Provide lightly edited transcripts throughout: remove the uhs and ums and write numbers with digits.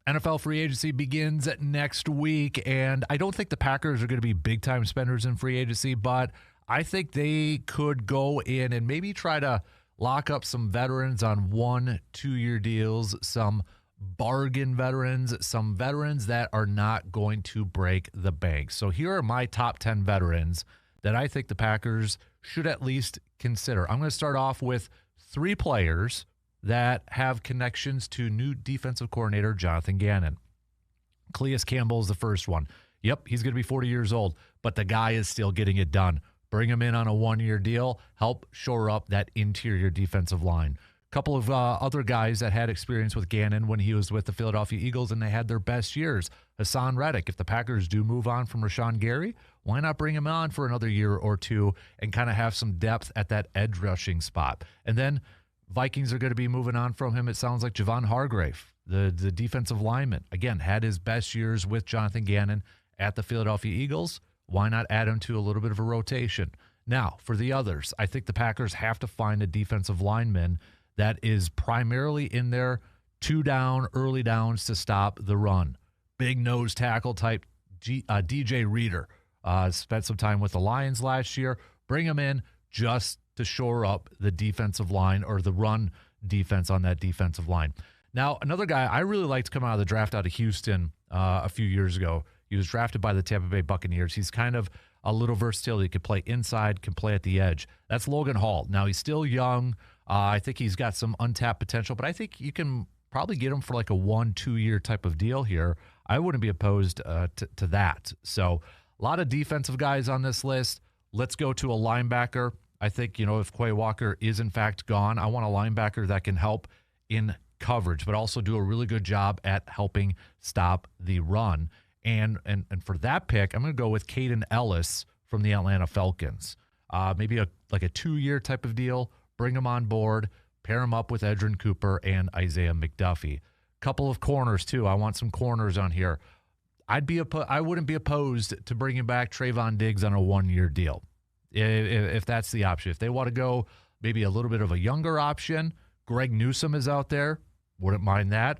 NFL free agency begins next week, and I don't think the Packers are going to be big-time spenders in free agency, but I think they could go in and maybe try to lock up some veterans on 1-2-year deals, some bargain veterans, some veterans that are not going to break the bank. So here are my top 10 veterans that I think the Packers should at least consider. I'm going to start off with 3 players that have connections to new defensive coordinator Jonathan Gannon. Calais Campbell is the first one. Yep, he's going to be 40 years old, but the guy is still getting it done. Bring him in on a 1-year deal, help shore up that interior defensive line. A couple of other guys that had experience with Gannon when he was with the Philadelphia Eagles and they had their best years. Haason Reddick, if the Packers do move on from Rashawn Gary, why not bring him on for another year or two and kind of have some depth at that edge rushing spot? And then Vikings are going to be moving on from him. It sounds like Javon Hargrave, the defensive lineman, again, had his best years with Jonathan Gannon at the Philadelphia Eagles. Why not add him to a little bit of a rotation? Now, for the others, I think the Packers have to find a defensive lineman that is primarily in their 2-down, early downs to stop the run. Big nose tackle type DJ Reader. Spent some time with the Lions last year. Bring him in just to shore up the defensive line or the run defense on that defensive line. Now, another guy I really liked coming out of the draft out of Houston a few years ago. He was drafted by the Tampa Bay Buccaneers. He's kind of a little versatility. He could play inside, can play at the edge. That's Logan Hall. Now, he's still young. I think he's got some untapped potential, but I think you can probably get him for like a 1-2 year type of deal here. I wouldn't be opposed to that. So a lot of defensive guys on this list. Let's go to a linebacker. I think, if Quay Walker is in fact gone, I want a linebacker that can help in coverage, but also do a really good job at helping stop the run. And for that pick, I'm going to go with Caden Ellis from the Atlanta Falcons. Maybe a 2-year type of deal. Bring him on board, pair him up with Edrin Cooper and Isaiah McDuffie. Couple of corners too. I want some corners on here. I wouldn't be opposed to bringing back Trayvon Diggs on a 1-year deal, if that's the option. If they want to go maybe a little bit of a younger option, Greg Newsome is out there. Wouldn't mind that.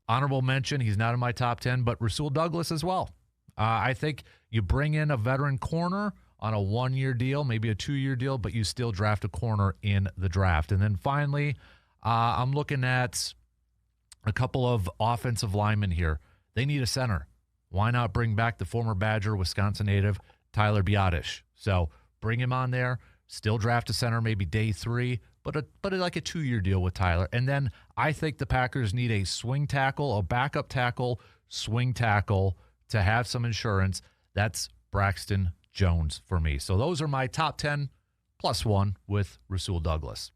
Honorable mention, he's not in my top 10, but Rasul Douglas as well. I think you bring in a veteran corner on a 1-year deal, maybe a 2-year deal, but you still draft a corner in the draft. And then finally, I'm looking at a couple of offensive linemen here. They need a center. Why not bring back the former Badger, Wisconsin native, Tyler Biadasz? So bring him on there, still draft a center, maybe day 3, but like a 2-year deal with Tyler. And then I think the Packers need a swing tackle, a backup tackle, swing tackle to have some insurance. That's Braxton Jones for me. So those are my top 10 plus 1 with Rasul Douglas.